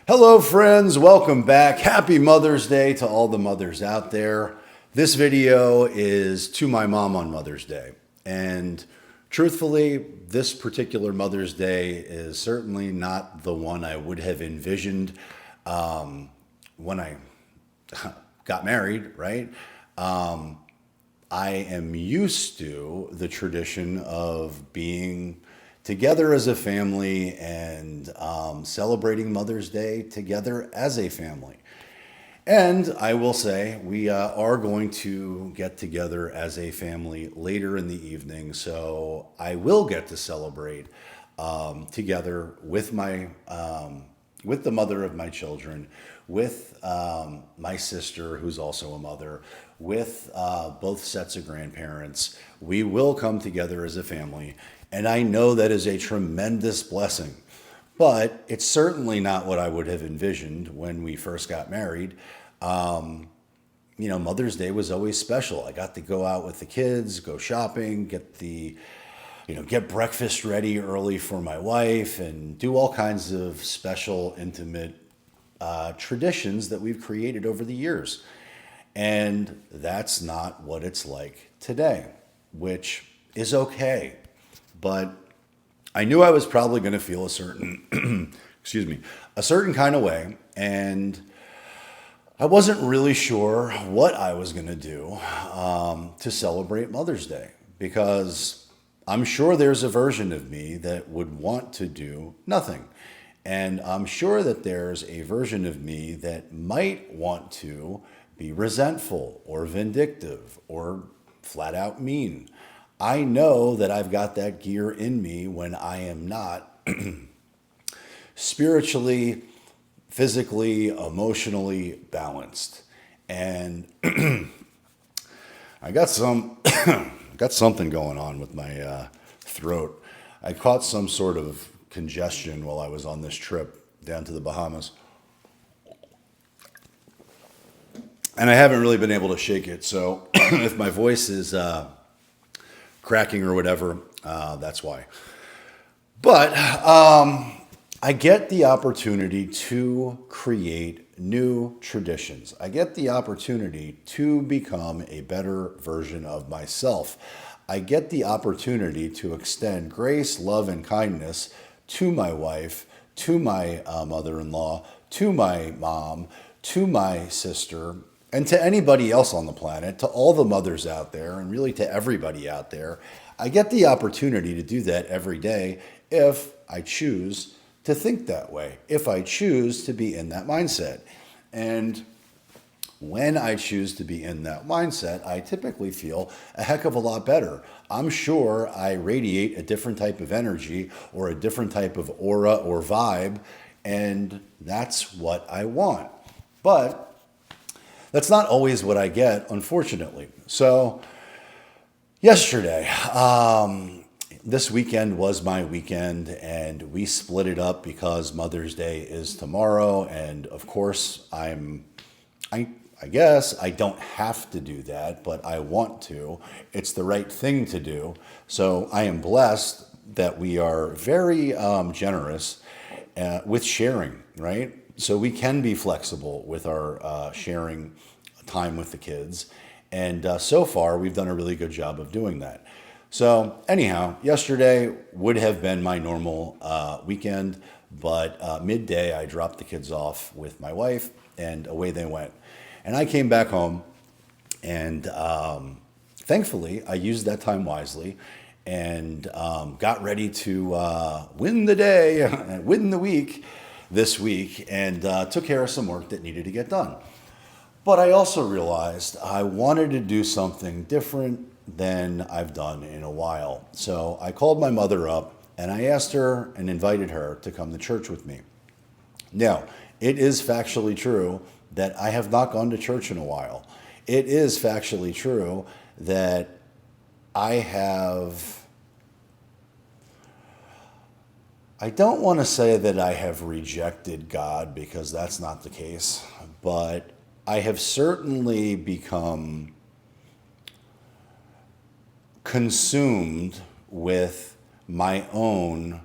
Hello, friends. Welcome back. Happy Mother's Day to all the mothers out there. This video is to my mom on Mother's Day. And truthfully, this particular Mother's Day is certainly not the one I would have envisioned when I got married, right? I am used to the tradition of being together as a family and celebrating Mother's Day together as a family. And I will say we are going to get together as a family later in the evening, so I will get to celebrate together with with the mother of my children, with my sister, who's also a mother, with both sets of grandparents. We will come together as a family, and I know that is a tremendous blessing. But it's certainly not what I would have envisioned when we first got married. Mother's Day was always special. I got to go out with the kids, go shopping, get breakfast ready early for my wife, and do all kinds of special, intimate traditions that we've created over the years. And that's not what it's like today, which is okay. But I knew I was probably going to feel a certain, a certain kind of way. And I wasn't really sure what I was going to do to celebrate Mother's Day, because I'm sure there's a version of me that would want to do nothing. And I'm sure that there's a version of me that might want to be resentful or vindictive or flat out mean. I know that I've got that gear in me when I am not spiritually, physically, emotionally balanced. And I got something going on with my throat. I caught some sort of congestion while I was on this trip down to the Bahamas. And I haven't really been able to shake it. So if my voice is cracking or whatever, that's why. But I get the opportunity to create new traditions. I get the opportunity to become a better version of myself. I get the opportunity to extend grace, love, and kindness to my wife, to my mother-in-law, to my mom, to my sister, and to anybody else on the planet, to all the mothers out there, and really to everybody out there. I get the opportunity to do that every day if I choose to think that way, if I choose to be in that mindset. And when I choose to be in that mindset, I typically feel a heck of a lot better. I'm sure I radiate a different type of energy or a different type of aura or vibe, and that's what I want. But that's not always what I get, unfortunately. So yesterday, this weekend was my weekend, and we split it up because Mother's Day is tomorrow. And of course, I guess I don't have to do that, but I want to. It's the right thing to do. So I am blessed that we are very generous with sharing, right? So we can be flexible with our sharing time with the kids. And so far, we've done a really good job of doing that. So anyhow, yesterday would have been my normal weekend, but midday I dropped the kids off with my wife, and away they went. And I came back home, and thankfully I used that time wisely and got ready to win the day, win the week this week, and took care of some work that needed to get done. But I also realized I wanted to do something different than I've done in a while. So I called my mother up and I asked her and invited her to come to church with me. Now, it is factually true that I have not gone to church in a while. It is factually true that I don't want to say that I have rejected God, because that's not the case, but I have certainly become consumed with my own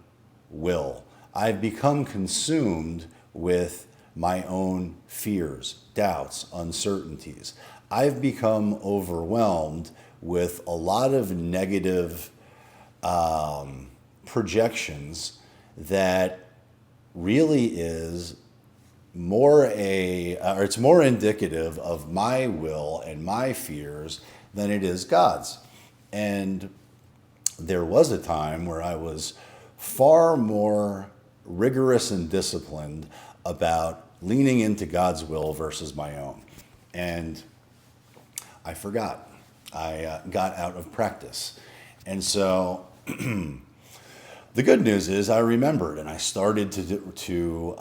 will. I've become consumed with my own fears, doubts, uncertainties. I've become overwhelmed with a lot of negative projections that really is or it's more indicative of my will and my fears than it is God's. And there was a time where I was far more rigorous and disciplined about leaning into God's will versus my own. And I forgot. I got out of practice. And so the good news is I remembered and I started to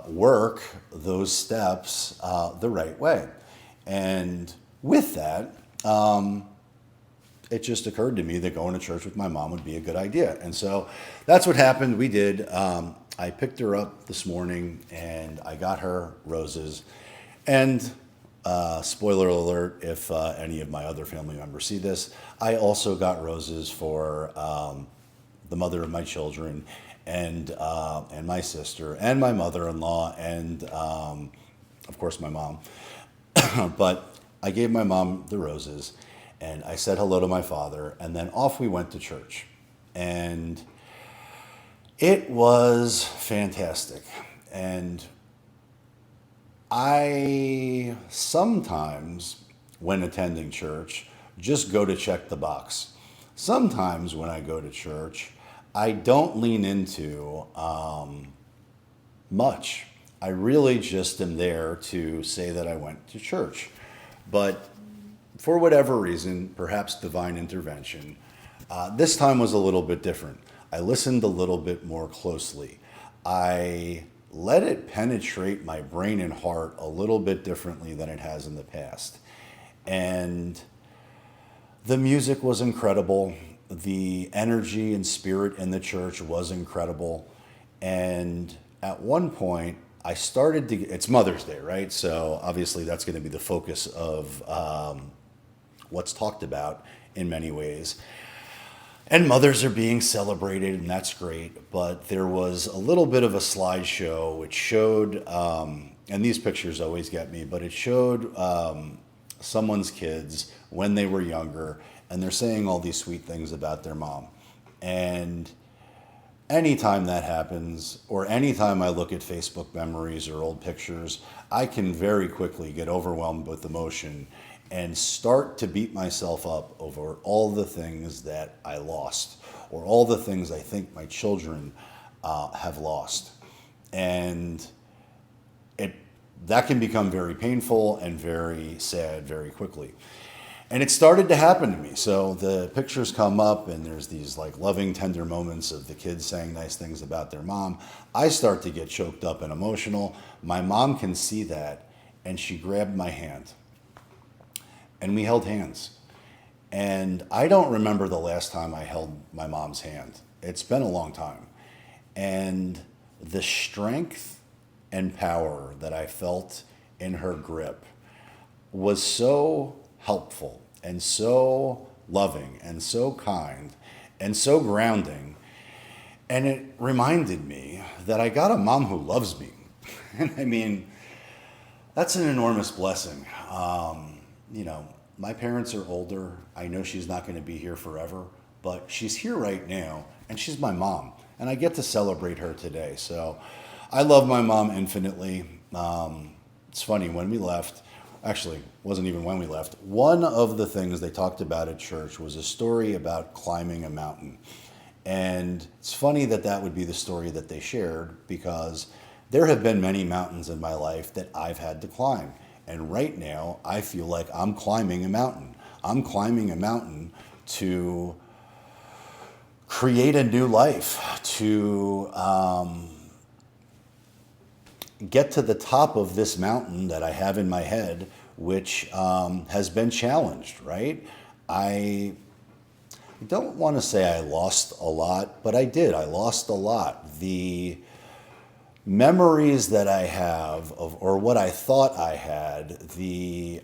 work those steps the right way. And with that, it just occurred to me that going to church with my mom would be a good idea. And so that's what happened. We did. I picked her up this morning and I got her roses. And spoiler alert, if any of my other family members see this, I also got roses for the mother of my children and my sister and my mother-in-law and of course my mom. But I gave my mom the roses and I said hello to my father, and then off we went to church. And it was fantastic. And I sometimes, when attending church, just go to check the box. Sometimes when I go to church, I don't lean into much. I really just am there to say that I went to church. But for whatever reason, perhaps divine intervention, this time was a little bit different. I listened a little bit more closely. I let it penetrate my brain and heart a little bit differently than it has in the past. And the music was incredible. The energy and spirit in the church was incredible. And at one point, I started to it's Mother's Day, right? So obviously that's going to be the focus of what's talked about in many ways. And mothers are being celebrated, and that's great. But there was a little bit of a slideshow which showed, and these pictures always get me, but it showed someone's kids when they were younger, and they're saying all these sweet things about their mom. And anytime that happens, or anytime I look at Facebook memories or old pictures, I can very quickly get overwhelmed with emotion and start to beat myself up over all the things that I lost, or all the things I think my children have lost. And that can become very painful and very sad very quickly. And it started to happen to me. So the pictures come up and there's these like loving, tender moments of the kids saying nice things about their mom. I start to get choked up and emotional. My mom can see that, and she grabbed my hand. And we held hands. And I don't remember the last time I held my mom's hand. It's been a long time. And the strength and power that I felt in her grip was so helpful and so loving and so kind and so grounding. And it reminded me that I got a mom who loves me. And I mean, that's an enormous blessing. My parents are older. I know she's not going to be here forever, but she's here right now, and she's my mom, and I get to celebrate her today. So I love my mom infinitely. It's funny, when we left, actually, it wasn't even when we left, one of the things they talked about at church was a story about climbing a mountain. And it's funny that that would be the story that they shared, because there have been many mountains in my life that I've had to climb. And right now, I feel like I'm climbing a mountain. I'm climbing a mountain to create a new life, to get to the top of this mountain that I have in my head, which has been challenged, right? I don't want to say I lost a lot, but I did. I lost a lot. The memories that I have of, or what I thought I had, the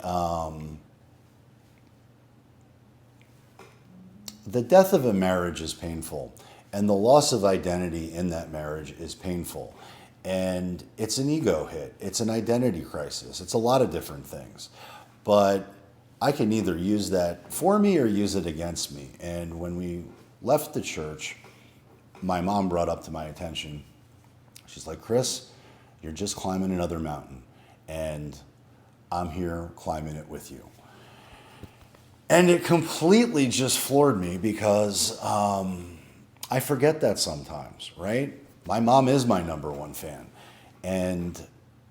death of a marriage is painful, and the loss of identity in that marriage is painful. And it's an ego hit. It's an identity crisis. It's a lot of different things. But I can either use that for me or use it against me. And when we left the church, my mom brought up to my attention, she's like, Chris, you're just climbing another mountain. And I'm here climbing it with you. And it completely just floored me because I forget that sometimes, right? My mom is my number one fan. And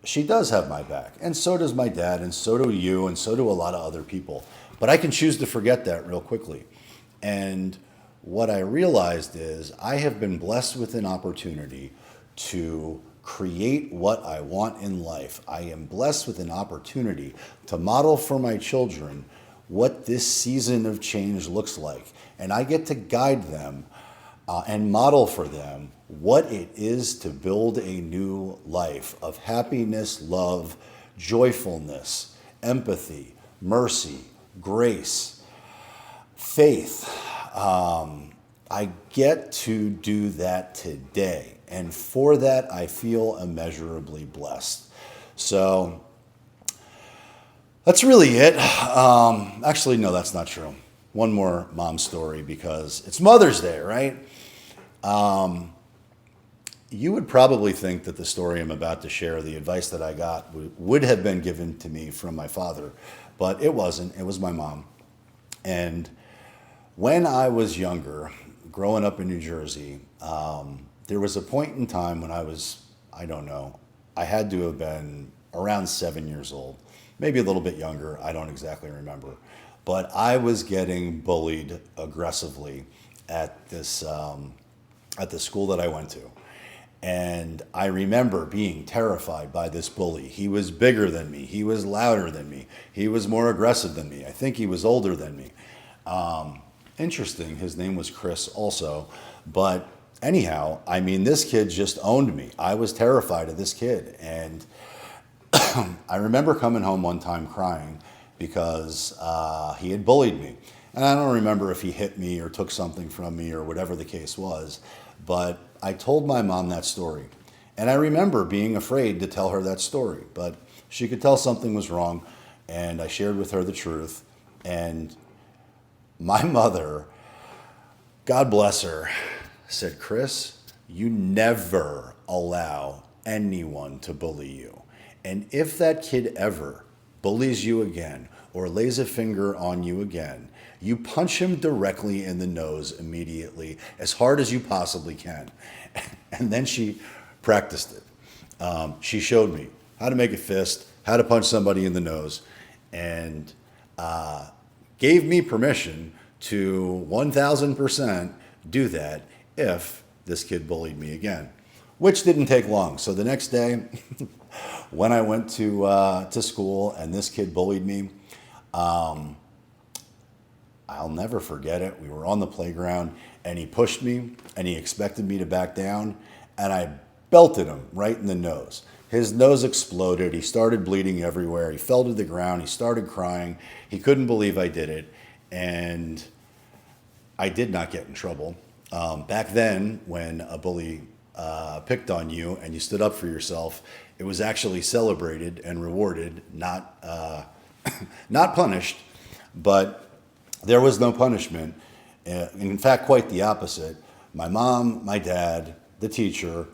she does have my back. And so does my dad, and so do you, and so do a lot of other people. But I can choose to forget that real quickly. And what I realized is I have been blessed with an opportunity to create what I want in life. I am blessed with an opportunity to model for my children what this season of change looks like. And I get to guide them and model for them what it is to build a new life of happiness, love, joyfulness, empathy, mercy, grace, faith. I get to do that today. And for that, I feel immeasurably blessed. So that's really it. Actually, no, that's not true. One more mom story because it's Mother's Day, right? You would probably think that the story I'm about to share, the advice that I got, would have been given to me from my father, but it wasn't. It was my mom. And when I was younger, growing up in New Jersey, there was a point in time when I was, I don't know, I had to have been around 7 years old, maybe a little bit younger, I don't exactly remember. But I was getting bullied aggressively at the school that I went to. And I remember being terrified by this bully. He was bigger than me. He was louder than me. He was more aggressive than me. I think he was older than me. Interesting, his name was Chris also. But anyhow, I mean, this kid just owned me. I was terrified of this kid. And I remember coming home one time crying because he had bullied me. And I don't remember if he hit me or took something from me or whatever the case was. But I told my mom that story. And I remember being afraid to tell her that story. But she could tell something was wrong. And I shared with her the truth. And my mother, God bless her, said, Chris, you never allow anyone to bully you. And if that kid ever bullies you again or lays a finger on you again, you punch him directly in the nose immediately, as hard as you possibly can. And then she practiced it. She showed me how to make a fist, how to punch somebody in the nose, and gave me permission to 1,000% do that if this kid bullied me again, which didn't take long. So the next day, when I went to school and this kid bullied me, I'll never forget it. We were on the playground and he pushed me and he expected me to back down and I belted him right in the nose. His nose exploded. He started bleeding everywhere. He fell to the ground. He started crying. He couldn't believe I did it. And I did not get in trouble. Back then, when a bully picked on you and you stood up for yourself, it was actually celebrated and rewarded, not not punished. But there was no punishment. In fact, quite the opposite. My mom, my dad, the teacher,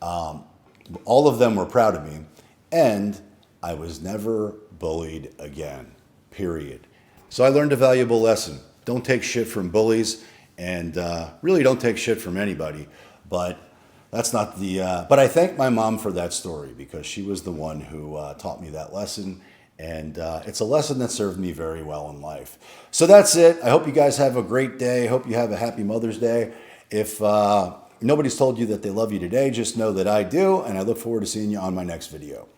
all of them were proud of me. And I was never bullied again, period. So I learned a valuable lesson. Don't take shit from bullies, and really don't take shit from anybody. But that's not the. But I thank my mom for that story because she was the one who taught me that lesson. And it's a lesson that served me very well in life. So that's it. I hope you guys have a great day. I hope you have a happy Mother's Day. If nobody's told you that they love you today, just know that I do. And I look forward to seeing you on my next video.